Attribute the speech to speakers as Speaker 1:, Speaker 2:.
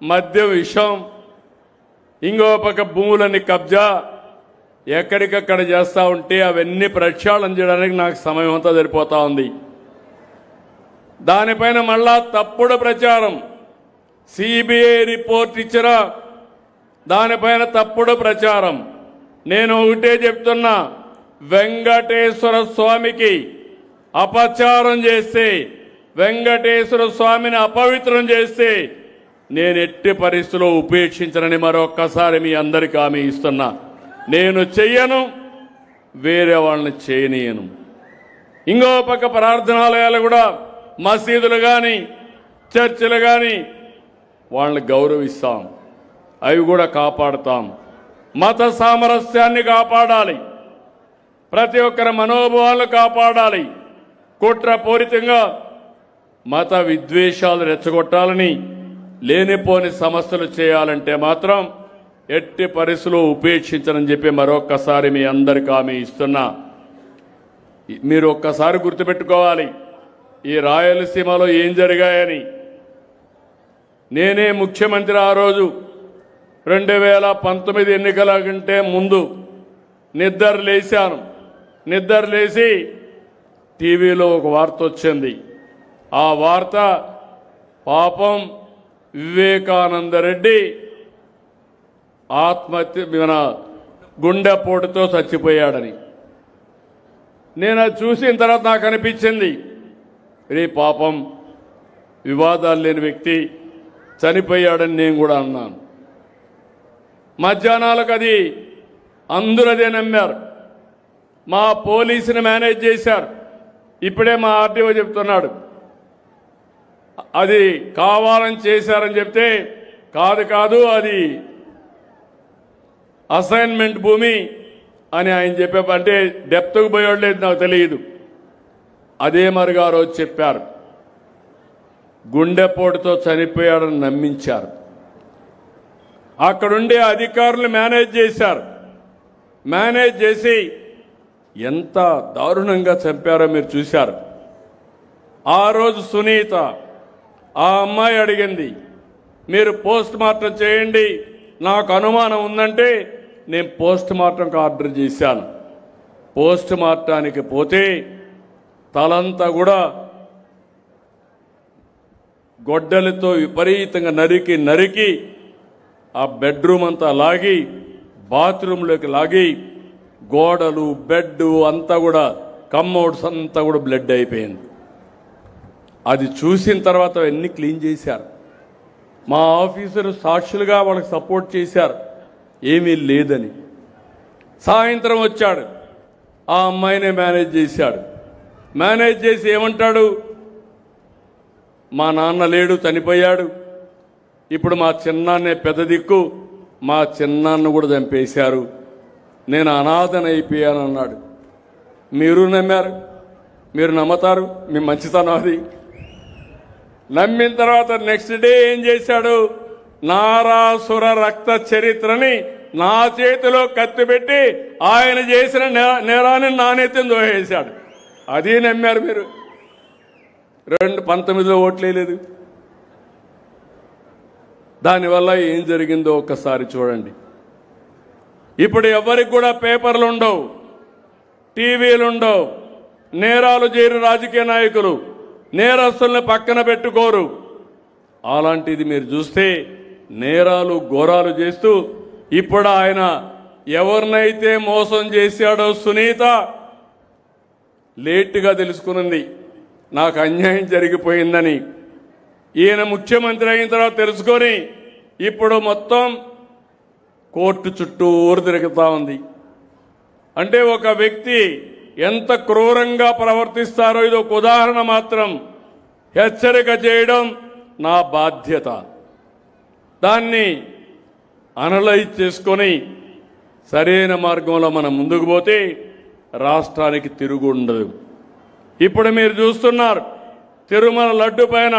Speaker 1: మద్యం విషం, ఇంకో పక్క భూములని కబ్జా ఎక్కడికక్కడ చేస్తూ ఉంటే అవన్నీ ప్రక్షాళన చేయడానికి నాకు సమయం అంతా సరిపోతా ఉంది. దానిపైన మళ్ళా తప్పుడు ప్రచారం, సిబిఐ రిపోర్ట్ ఇచ్చిన దానిపైన తప్పుడు ప్రచారం. నేను ఒకటే చెప్తున్నా, వెంకటేశ్వర స్వామికి అపచారం చేస్తే, వెంకటేశ్వర స్వామిని అపవిత్రం చేస్తే నేను ఎట్టి పరిస్థితుల్లో ఉపేక్షించనని మరొక్కసారి మీ అందరికీ హామీ ఇస్తున్నా. నేను చెయ్యను, వేరే వాళ్ళని చేయనీయను. ఇంకో పక్క ప్రార్థనాలయాలు కూడా, మసీదులు కానీ చర్చిలు కానీ వాళ్ళని గౌరవిస్తాం, అవి కూడా కాపాడుతాం. మత సామరస్యాన్ని కాపాడాలి, ప్రతి ఒక్కరి మనోభావాలను కాపాడాలి. కుట్రపూరితంగా మత విద్వేషాలు రెచ్చగొట్టాలని, లేనిపోని సమస్యలు చేయాలంటే మాత్రం ఎట్టి పరిస్థితుల్లో ఉపేక్షించనని చెప్పి మరొక్కసారి మీ అందరికీ హామీ ఇస్తున్నా. మీరు ఒక్కసారి గుర్తుపెట్టుకోవాలి, ఈ రాయలసీమలో ఏం జరిగాయని. నేనే ముఖ్యమంత్రి ఆ రోజు 2019 ఎన్నికల కంటే ముందు నిద్ర లేచి టీవీలో ఒక వార్త వచ్చింది. ఆ వార్త పాపం వివేకానందరెడ్డి ఆత్మహత్య గుండెపోటుతో చచ్చిపోయాడని. నేను అది చూసిన తర్వాత నాకు అనిపించింది, రే పాపం వివాదాలు లేని వ్యక్తి చనిపోయాడని నేను కూడా అన్నాను. మధ్యాహ్నాలకు అది అందరూ అదే నమ్మారు. మా పోలీసుని మేనేజ్ చేశారు. ఇప్పుడే మా ఆర్టీఓ చెప్తున్నాడు అది కావాలని చేశారని చెప్తే, కాదు అది అసైన్మెంట్ భూమి అని ఆయన చెప్పే, అంటే డెప్త్కు పోయాడు లేదు నాకు తెలియదు. అదే మరిగా ఆ రోజు చెప్పారు, గుండెపోటుతో చనిపోయాడని నమ్మించారు. అక్కడుండే అధికారులు మేనేజ్ చేశారు. మేనేజ్ చేసి ఎంత దారుణంగా చంపారో మీరు చూశారు. ఆ రోజు సునీత ఆ అమ్మాయి అడిగింది, మీరు పోస్ట్ మార్టం చేయండి, నాకు అనుమానం ఉందంటే నేను పోస్ట్ మార్టంకి ఆర్డర్ చేశాను. పోస్ట్ మార్టానికి పోతే తలంతా కూడా గొడ్డలతో విపరీతంగా నరికి ఆ బెడ్రూమ్ అంతా లాగి, బాత్రూంలోకి లాగి, గోడలు బెడ్ అంతా కూడా, కమ్మౌడ్స్ అంతా కూడా బ్లడ్ అయిపోయింది. అది చూసిన తర్వాత అవన్నీ క్లీన్ చేశారు. మా ఆఫీసరు సాక్షులుగా వాళ్ళకి సపోర్ట్ చేశారు, ఏమీ లేదని. సాయంత్రం వచ్చాడు, ఆ అమ్మాయినే మేనేజ్ చేశాడు. మేనేజ్ చేసి ఏమంటాడు, మా నాన్న లేడు, చనిపోయాడు, ఇప్పుడు మా చిన్నాన్నే పెద్ద దిక్కు, మా చిన్నాన్న కూడా చంపేశారు, నేను అనాథనైపోయాను అన్నాడు. మీరు నమ్మారు, మీరు నమ్ముతారు, మీ మంచితనం అది. నమ్మిన తర్వాత నెక్స్ట్ డే ఏం చేశాడు, నారాసుర రక్త చరిత్రని నా చేతిలో కత్తిపెట్టి ఆయన చేసిన నేరాన్ని నా నెత్తిన దోహేశాడు. అది నమ్మారు మీరు. 2019లో ఓట్లేదు. దానివల్ల ఏం జరిగిందో ఒక్కసారి చూడండి. ఇప్పుడు ఎవరికి కూడా పేపర్లు ఉండవు, టీవీలు ఉండవు, నేరాలు చేయరు రాజకీయ నాయకులు, నేరస్తుల్ని పక్కన పెట్టుకోరు. అలాంటిది మీరు చూస్తే నేరాలు ఘోరాలు చేస్తూ, ఇప్పుడు ఆయన ఎవరినైతే మోసం చేశాడో సునీత లేటుగా తెలుసుకున్నది, నాకు అన్యాయం జరిగిపోయిందని. ఈయన ముఖ్యమంత్రి అయిన తర్వాత తెలుసుకొని ఇప్పుడు మొత్తం కోర్టు చుట్టూ తిరుగుతూ ఉంది. అంటే ఒక వ్యక్తి ఎంత క్రూరంగా ప్రవర్తిస్తారో ఇది ఒక ఉదాహరణ మాత్రం. హెచ్చరిక చేయడం నా బాధ్యత. దాన్ని అనలైజ్ చేసుకొని సరైన మార్గంలో మనం ముందుకు పోతే రాష్ట్రానికి తిరుగు ఉండదు. ఇప్పుడు మీరు చూస్తున్నారు, తిరుమల లడ్డు పైన